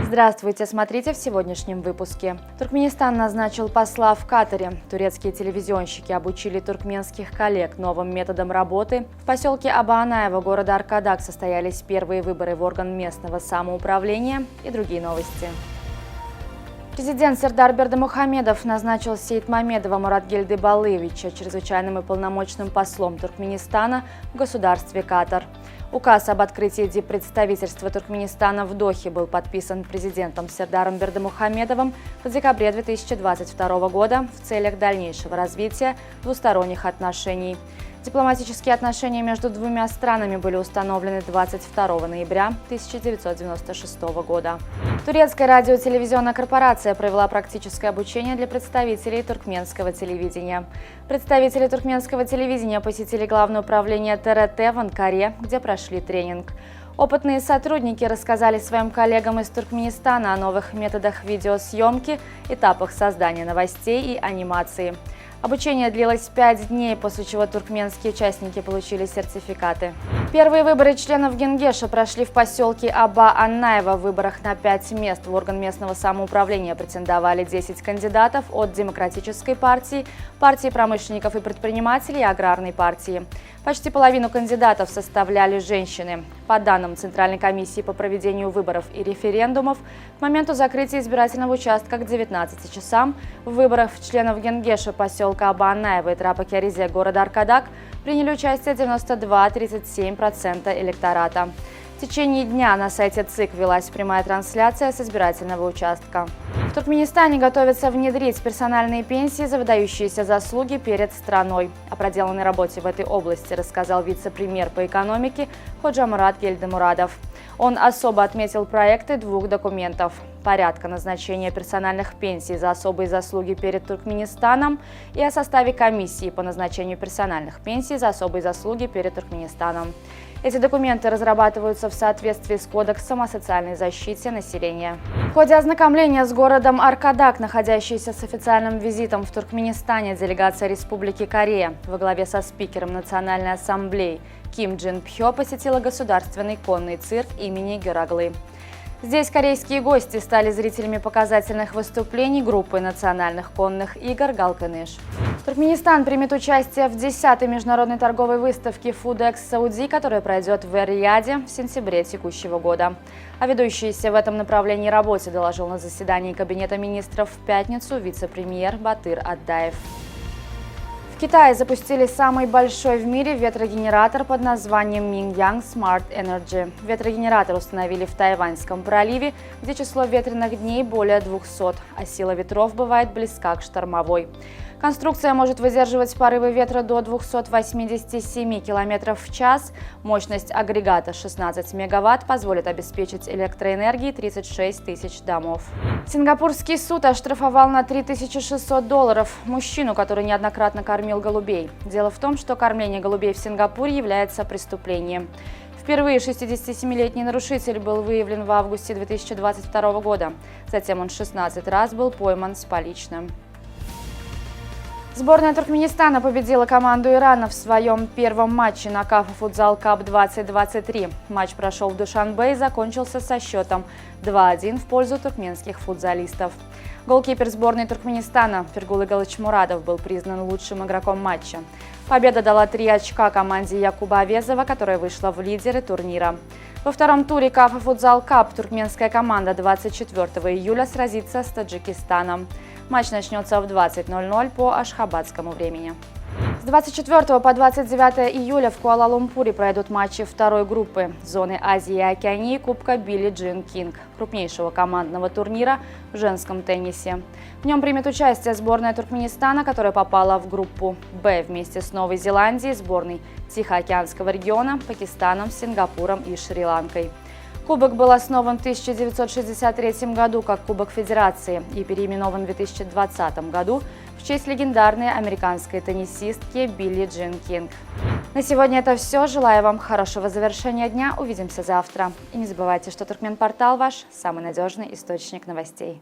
Здравствуйте, смотрите в сегодняшнем выпуске. Туркменистан назначил посла в Катаре. Турецкие телевизионщики обучили туркменских коллег новым методам работы. В поселке Аба-Анаева города Аркадак состоялись первые выборы в орган местного самоуправления и другие новости. Президент Сердар Бердымухамедов назначил Сейтмамедова Муратгельдыбалыевича чрезвычайным и полномочным послом Туркменистана в государстве Катар. Указ об открытии диппредставительства Туркменистана в Дохе был подписан президентом Сердаром Бердымухамедовым в декабре 2022 года в целях дальнейшего развития двусторонних отношений. Дипломатические отношения между двумя странами были установлены 22 ноября 1996 года. Турецкая радиотелевизионная корпорация провела практическое обучение для представителей туркменского телевидения. Представители туркменского телевидения посетили Главное управление ТРТ в Анкаре, где прошли тренинг. Опытные сотрудники рассказали своим коллегам из Туркменистана о новых методах видеосъемки, этапах создания новостей и анимации. Обучение длилось 5 дней, после чего туркменские участники получили сертификаты. Первые выборы членов Генгеша прошли в поселке Аба-Анаева. В выборах на 5 мест в орган местного самоуправления претендовали 10 кандидатов от Демократической партии, партии промышленников и предпринимателей и Аграрной партии. Почти половину кандидатов составляли женщины. По данным Центральной комиссии по проведению выборов и референдумов, к моменту закрытия избирательного участка к 19 часам в выборах членов Генгеша поселка Аба-Анаева и Трапа-Кяризе города Аркадак приняли участие 92,37% электората. В течение дня на сайте ЦИК велась прямая трансляция с избирательного участка. В Туркменистане готовятся внедрить персональные пенсии за выдающиеся заслуги перед страной. О проделанной работе в этой области рассказал вице-премьер по экономике Ходжамурат Гельдемурадов. Он особо отметил проекты двух документов: порядка назначения персональных пенсий за особые заслуги перед Туркменистаном и о составе комиссии по назначению персональных пенсий за особые заслуги перед Туркменистаном. Эти документы разрабатываются в соответствии с Кодексом о социальной защите населения. В ходе ознакомления с городом Аркадак, находящийся с официальным визитом в Туркменистане, делегация Республики Корея во главе со спикером Национальной ассамблеи Ким Джин Пхё посетила государственный конный цирк имени Гераглы. Здесь корейские гости стали зрителями показательных выступлений группы национальных конных игр «Галканыш». Туркменистан примет участие в 10-й международной торговой выставке Food X Saudi, которая пройдет в Эр-Рияде в сентябре текущего года. О ведущейся в этом направлении работе доложил на заседании Кабинета министров в пятницу вице-премьер Батыр Аддаев. В Китае запустили самый большой в мире ветрогенератор под названием Mingyang Smart Energy. Ветрогенератор установили в Тайваньском проливе, где число ветреных дней более 200, а сила ветров бывает близка к штормовой. Конструкция может выдерживать порывы ветра до 287 км в час. Мощность агрегата 16 мегаватт позволит обеспечить электроэнергией 36 тысяч домов. Сингапурский суд оштрафовал на $3600 мужчину, который неоднократно кормил голубей. Дело в том, что кормление голубей в Сингапуре является преступлением. Впервые 67-летний нарушитель был выявлен в августе 2022 года. Затем он 16 раз был пойман с поличным. Сборная Туркменистана победила команду Ирана в своем первом матче на КАФ Футзал Кап 2023. Матч прошел в Душанбе и закончился со счетом 2-1 в пользу туркменских футзалистов. Голкипер сборной Туркменистана Фергул Галычмурадов был признан лучшим игроком матча. Победа дала 3 очка команде Якуба Авезова, которая вышла в лидеры турнира. Во втором туре КАФ Футзал Кап туркменская команда 24 июля сразится с Таджикистаном. Матч начнется в 20:00 по ашхабадскому времени. С 24 по 29 июля в Куала-Лумпуре пройдут матчи второй группы зоны Азии и Океании Кубка Билли Джин Кинг, крупнейшего командного турнира в женском теннисе. В нем примет участие сборная Туркменистана, которая попала в группу «Б» вместе с Новой Зеландией, сборной Тихоокеанского региона, Пакистаном, Сингапуром и Шри-Ланкой. Кубок был основан в 1963 году как Кубок Федерации и переименован в 2020 году в честь легендарной американской теннисистки Билли Джин Кинг. На сегодня это все. Желаю вам хорошего завершения дня. Увидимся завтра. И не забывайте, что Туркменпортал ваш самый надежный источник новостей.